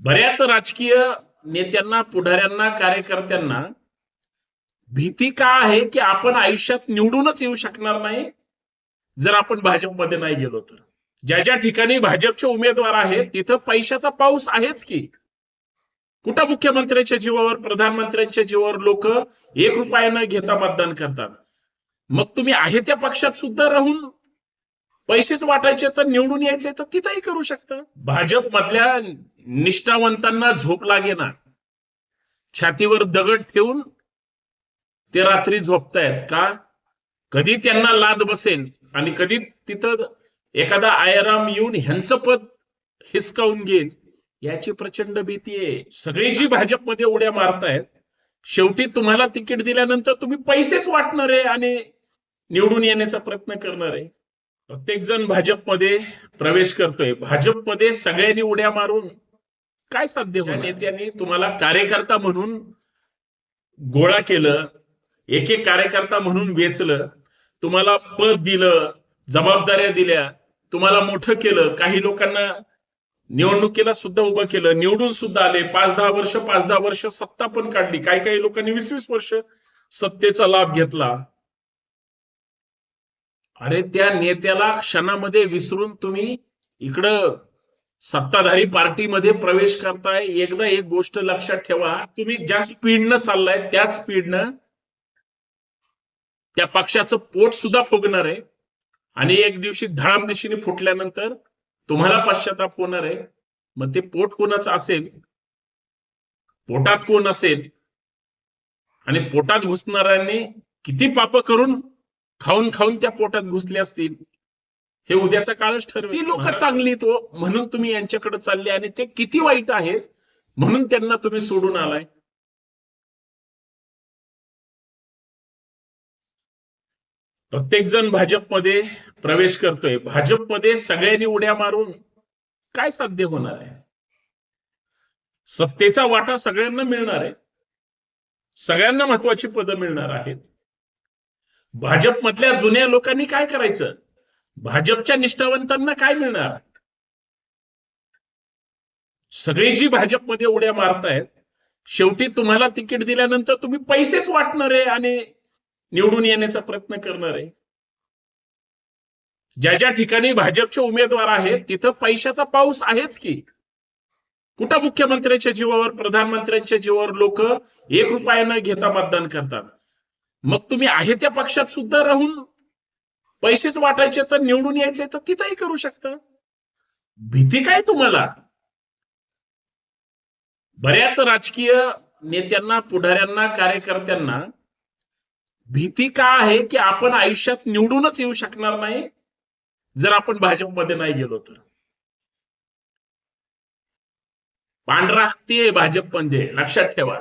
बऱ्याच राजकीय नेत्यांना, पुढाऱ्यांना, कार्यकर्त्यांना भीती का आहे की आपण आयुष्यात निवडूनच येऊ शकणार नाही जर आपण भाजपमध्ये नाही गेलो तर. ज्या ज्या ठिकाणी भाजपचे उमेदवार आहेत तिथं पैशाचा पाऊस आहेच की. कुठं मुख्यमंत्र्यांच्या जीवावर, प्रधानमंत्र्यांच्या जीवावर लोक 1 रुपया न घेता मतदान करतात. मग तुम्ही आहे त्या पक्षात सुद्धा राहून पैसेच वाटायचे तर निवडून यायचे तर तिथंही करू शकता. भाजप मधल्या निष्ठावंतांना झोप लागेना, छातीवर दगड ठेवून ते रात्री झोपतायत का? कधी त्यांना लाद बसेल आणि कधी तिथं एखादा आयराम येऊन ह्यांचं पद हिसकावून घेईल याची प्रचंड भीती आहे. सगळी जी भाजपमध्ये उड्या मारतायत, शेवटी तुम्हाला तिकीट दिल्यानंतर तुम्ही पैसेच वाटणार आहे आणि निवडून येण्याचा प्रयत्न करणार आहे. प्रत्येक जण भाजपमध्ये प्रवेश करतोय. भाजपमध्ये सगळ्यांनी उड्या मारून काय साध्य होणार? नेत्यांनी तुम्हाला कार्यकर्ता म्हणून गोळा केलं, एक एक कार्यकर्ता म्हणून वेचलं, तुम्हाला पद दिलं, जबाबदाऱ्या दिल्या, तुम्हाला मोठं केलं, काही लोकांना निवडणुकीला सुद्धा उभं केलं, निवडून सुद्धा आले, 5-10 वर्ष सत्ता पण काढली, काही काही लोकांनी 20-20 वर्ष सत्तेचा लाभ घेतला. अरे त्या नेत्याला क्षणामध्ये विसरून तुम्ही इकडं सत्ताधारी पार्टीमध्ये प्रवेश करताय. एकदा एक गोष्ट लक्षात ठेवा, तुम्ही ज्या स्पीडनं चाललाय त्याच स्पीडनं त्या पक्षाचं पोट सुद्धा फुगणार आहे आणि एक दिवशी धडाम दिशेने फुटल्यानंतर तुम्हाला पश्चाताप होणार आहे. मग ते पोट कोणाचं असेल, पोटात कोण असेल आणि पोटात घुसणाऱ्यांनी किती पाप करून खाऊन खाऊन त्या पोटात घुसले असतील हे उद्याचा काळच ठरवेल. ती लोक चांगली तो म्हणून तुम्ही यांच्याकडे चालले आणि ते किती वाईट आहेत म्हणून त्यांना तुम्ही सोडून आलाय. प्रत्येक जण भाजपमध्ये प्रवेश करतोय. भाजपमध्ये सगळ्यांनी उड्या मारून काय साध्य होणार आहे? सत्तेचा वाटा सगळ्यांना मिळणार आहे, सगळ्यांना महत्वाची पदं मिळणार आहेत. भाजपमधल्या जुन्या लोकांनी काय करायचं? भाजपच्या निष्ठावंतांना काय मिळणार? सगळी जी भाजपमध्ये उड्या मारतायत, शेवटी तुम्हाला तिकीट दिल्यानंतर तुम्ही पैसेच वाटणार आहे आणि निवडून येण्याचा प्रयत्न करणार आहे. ज्या ज्या ठिकाणी भाजपचे उमेदवार आहेत तिथं पैशाचा पाऊस आहेच की. कुठं मुख्यमंत्र्यांच्या जीवावर, प्रधानमंत्र्यांच्या जीवावर लोक 1 रुपया न घेता मतदान करतात. मग तुम्ही आहे त्या पक्षात सुद्धा राहून पैसेच वाटायचे तर निवडून यायचे तर तिथंही करू शकता. भीती काय तुम्हाला? बऱ्याच राजकीय नेत्यांना, पुढाऱ्यांना, कार्यकर्त्यांना भीती का आहे की आपण आयुष्यात निवडूनच येऊ शकणार नाही जर आपण भाजपमध्ये नाही गेलो तर. पांढरा हत्ती आहे भाजप म्हणजे, लक्षात ठेवा.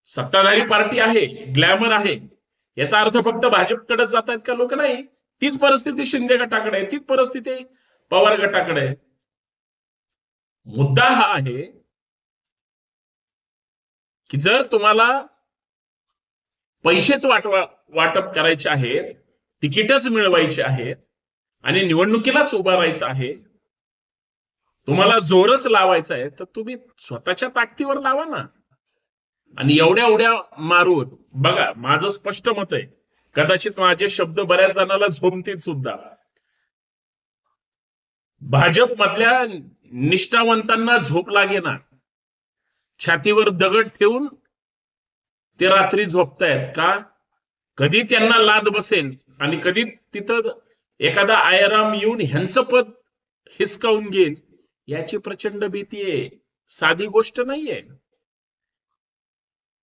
सत्ताधारी पार्टी आहे, ग्लॅमर आहे, याचा अर्थ फक्त भाजपकडे जात आहेत का लोक? नाही. तीच परिस्थिती शिंदे गटाकडे आहे, तीच परिस्थिती पवार गटाकडे आहे. मुद्दा हा आहे की जर तुम्हाला पैसेच वाटप करायचे आहेत, तिकीटच मिळवायचे आहेत आणि निवडणुकीलाच उभा राहायचं आहे, तुम्हाला जोरच लावायचा आहे, तर तुम्ही स्वतःच्या ताकदीवर लावा ना. आणि एवढ्या उड्या मारून बघा, माझं स्पष्ट मत आहे, कदाचित माझे शब्द बऱ्याच जणांना झोमतील सुद्धा, भाजप मधल्या निष्ठावंतांना झोप लागेना, छातीवर दगड ठेवून ते रात्री झोपतायत का? कधी त्यांना लाद बसेल आणि कधी तिथं एखादा आयराम येऊन ह्यांचं पद हिसकावून घेईल याची प्रचंड भीती आहे. साधी गोष्ट नाहीये.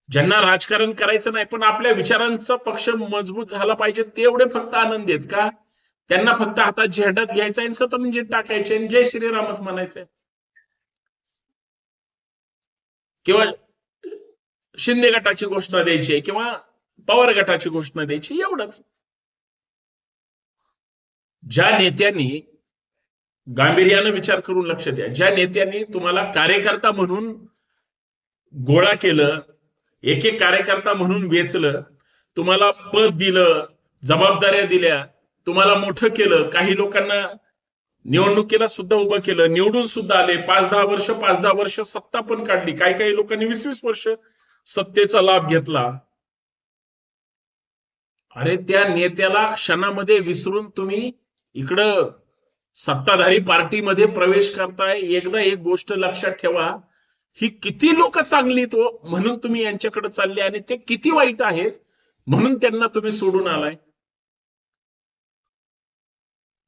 ज्यांना राजकारण करायचं नाही पण आपल्या विचारांचा पक्ष मजबूत झाला पाहिजे ते एवढे फक्त आनंदी आहेत का? त्यांना फक्त हातात झेंडाच घ्यायचा आणि सतत टाकायचे आणि जय श्रीरामच म्हणायचंय, किंवा शिंदे गटाची घोषणा द्यायची किंवा पवार गटाची घोषणा द्यायची, एवढंच. ज्या नेत्यांनी गांभीर्यानं विचार करून लक्ष द्या, ज्या नेत्यांनी तुम्हाला कार्यकर्ता म्हणून गोळा केलं, एक एक कार्यकर्ता म्हणून वेचलं, तुम्हाला पद दिलं, जबाबदाऱ्या दिल्या, तुम्हाला मोठं केलं, काही लोकांना निवडणुकीला सुद्धा उभं केलं, निवडून सुद्धा आले, 5-10 वर्ष सत्ता पण काढली. काही काही लोकांनी 20-20 वर्ष सत्तेचा लाभ घेतला. अरे त्या नेत्याला क्षणामध्ये विसरून तुम्ही इकडं सत्ताधारी पार्टीमध्ये प्रवेश करताय. एकदा एक गोष्ट लक्षात ठेवा, ही किती लोक चांगली तो म्हणून तुम्ही यांच्याकडे चालले, आणि ते किती वाईट आहेत म्हणून त्यांना तुम्ही सोडून आलाय.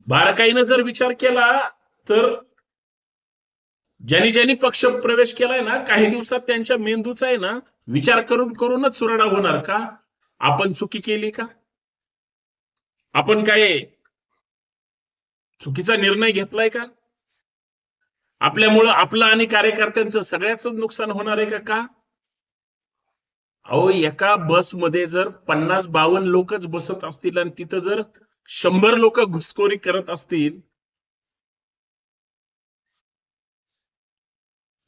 बारकाईनं जर विचार केला तर ज्यांनी ज्यांनी पक्ष प्रवेश केलाय ना, काही दिवसात त्यांच्या मेंदूचा आहे ना विचार करून करूनच चुराडा होणार. का आपण चुकी केली का, आपण काय चुकीचा निर्णय घेतलाय का, आपल्यामुळं आपलं आणि कार्यकर्त्यांचं सगळ्याच नुकसान होणार आहे का? अहो, एका बसमध्ये जर 50-52 लोकच बसत असतील आणि तिथं जर 100 लोक घुसखोरी करत असतील,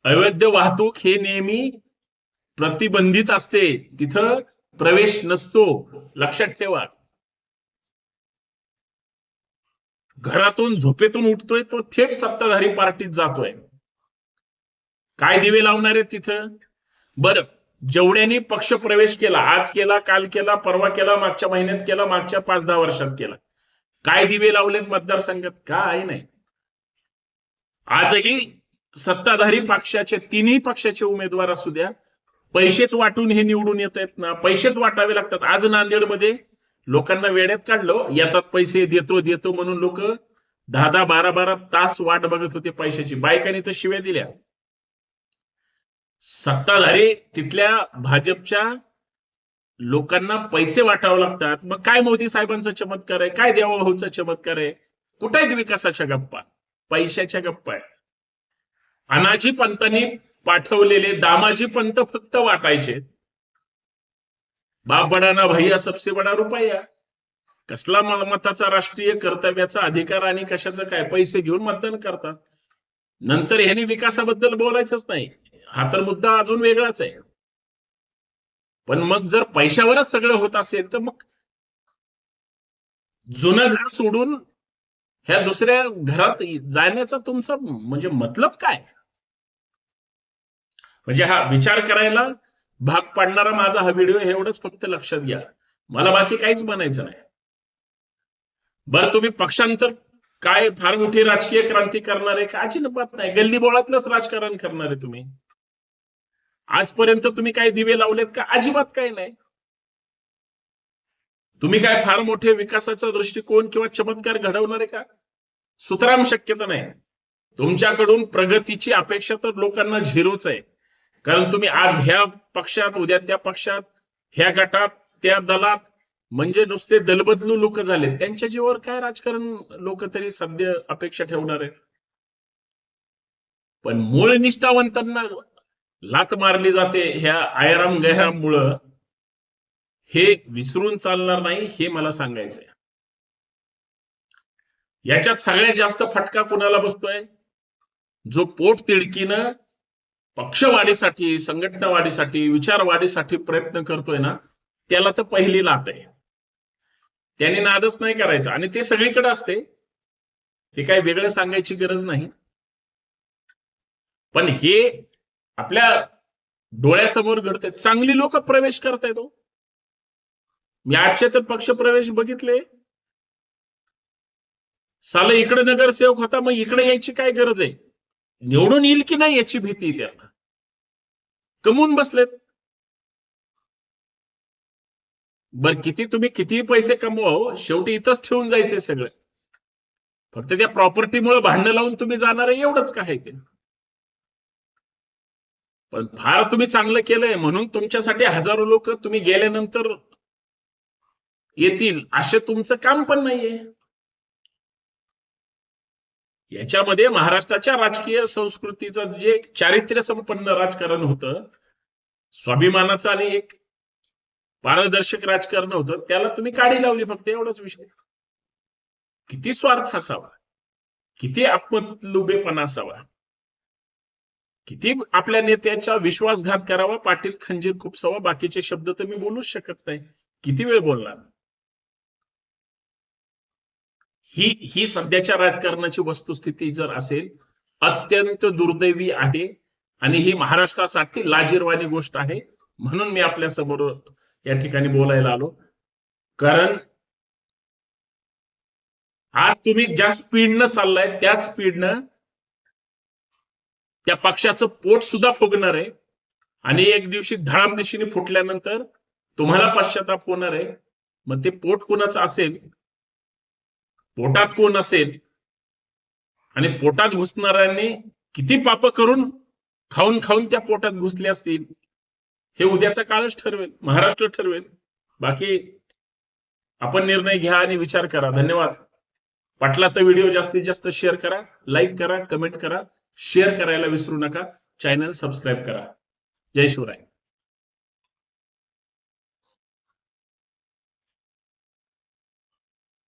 अवैध वाहतूक हे नेहमी प्रतिबंधित असते, तिथं प्रवेश नसतो, लक्षात ठेवा. घरातून झोपेतून उठतोय तो थेट सत्ताधारी पार्टीत जातोय. काय दिवे लावणार आहेत तिथं? बरं, जेवढ्यांनी पक्ष प्रवेश केला, आज केला, काल केला, परवा केला, मागच्या महिन्यात केला, मागच्या 5-10 वर्षात केला, काय दिवे लावलेत मतदारसंघात? काय नाही. आजही सत्ताधारी पक्षाचे, तिन्ही पक्षाचे उमेदवार असू द्या, पैसेच वाटून हे निवडून येत आहेत ना, पैसेच वाटावे लागतात. आज नांदेडमध्ये लोकांना वेड्यात काढलं, येतात पैसे, देतो देतो म्हणून लोक 10-10, 12-12 तास वाट बघत होते पैशाची. बायकांनी तर शिव्या दिल्या. सत्ताधारी तिथल्या भाजपच्या लोकांना पैसे वाटावे लागतात. मग काय मोदी साहेबांचा चमत्कार आहे, काय देवाभाऊचा चमत्कार आहे? कुठे आहेत विकासाच्या गप्पा? पैशाच्या गप्पा आहे. अनाजी पंतांनी पाठवलेले दामाजी पंत फक्त वाटायचे. बाप बडा ना भैया सबसे बडा रुपया. कसला मताचा, राष्ट्रीय कर्तव्याचा अधिकार आणि कशाचं काय? पैसे घेऊन मतदान करतात. नंतर ह्यांनी विकासाबद्दल बोलायचंच नाही. हा तर मुद्दा अजून वेगळाच आहे. पण मग जर पैशावरच सगळं होत असेल तर मग जुनं घर सोडून ह्या दुसऱ्या घरात जाण्याचा तुमचा म्हणजे मतलब काय? म्हणजे हा विचार करायला भाग पाडणारा माझा हा व्हिडिओ, एवढंच फक्त लक्षात घ्या. मला बाकी काहीच म्हणायचं नाही. बरं, तुम्ही पक्षांतर काय फार मोठी राजकीय क्रांती करणार आहे का? अजिबात नाही. गल्लीबोळातलंच राजकारण करणार आहे तुम्ही. आजपर्यंत तुम्ही काय दिवे लावलेत का? अजिबात काही नाही. तुम्ही काय फार मोठे विकासाचा दृष्टिकोन किंवा चमत्कार घडवणार आहे का? सुतराम शक्यता नाही. तुमच्याकडून प्रगतीची अपेक्षा तर लोकांना झिरोच आहे. कारण तुम्ही आज ह्या पक्षात, उद्या त्या पक्षात, ह्या गटात, त्या दलात, म्हणजे नुसते दलबदलू लोक झाले. त्यांच्या जीवावर काय राजकारण लोक तरी सध्या अपेक्षा ठेवणार आहेत? पण मूळ निष्ठावंतांना लात मारली जाते ह्या आयराम गैराममुळं. हे विसरून चालणार नाही, हे मला सांगायचंय. याच्यात सगळ्यात जास्त फटका कुणाला बसतोय? जो पोट तिडकीनं पक्षवाढीसाठी, संघटनावाढीसाठी, विचारवाढीसाठी प्रयत्न करतोय ना, त्याला तर पहिली लात आहे. त्याने नादच नाही करायचा. आणि ते सगळीकडे असते, ते काही वेगळं सांगायची गरज नाही. पण हे आपल्या डोळ्यासमोर घडतंय. चांगली लोक प्रवेश करतायत. मी आजचे तर पक्ष प्रवेश बघितले. साला इकडे नगरसेवक होता, मग इकडे यायची काय गरज आहे? निवडून येईल की नाही याची भीती त्यांना. कमवून बसलेत. बर, किती तुम्ही किती पैसे कमवाव, शेवटी इथंच ठेवून जायचे सगळं. फक्त त्या प्रॉपर्टीमुळे भांडणं लावून तुम्ही जाणार आहे, एवढंच काय ते. पण फार तुम्ही चांगलं केलंय म्हणून तुमच्यासाठी हजारो लोक तुम्ही गेल्यानंतर येतील, असे तुमचं काम पण नाहीये. याच्यामध्ये महाराष्ट्राच्या राजकीय संस्कृतीचं जे चारित्र्य संपन्न राजकारण होतं, स्वाभिमानाचं आणि एक पारदर्शक राजकारण होतं, त्याला तुम्ही काडी लावली फक्त, एवढाच विषय. किती स्वार्थ असावा, किती आत्मलुबेपणा असावा, किती आपल्या नेत्याचा विश्वासघात करावा, पाटील खंजीर खुपसावा. बाकीचे शब्द तर मी बोलूच शकत नाही. किती वेळ बोलणार? ही सध्याच्या राजकारणाची वस्तुस्थिती जर असेल, अत्यंत दुर्दैवी आहे आणि ही महाराष्ट्रासाठी लाजिरवाणी गोष्ट आहे. म्हणून मी आपल्या समोर या ठिकाणी बोलायला आलो. कारण आज तुम्ही ज्या स्पीडनं चाललाय त्याच स्पीडनं त्या पक्षाचं पोट सुद्धा फुगणार आहे आणि एक दिवशी धडाम दिशेने फुटल्यानंतर तुम्हाला पश्चाताप होणार आहे. मग ते पोट कोणाचं असेल, पोटात कोण असेल आणि पोटात घुसणाऱ्यांनी किती पाप करून खाऊन खाऊन त्या पोटात घुसले असतील, हे उद्याचा काळच ठरवेल, महाराष्ट्र ठरवेल. बाकी आपण निर्णय घ्या आणि विचार करा. धन्यवाद. पटला तर व्हिडिओ जास्तीत जास्त शेअर करा, लाईक करा, कमेंट करा, शेअर करायला विसरू नका. चॅनल सबस्क्राईब करा. जय शिवराय.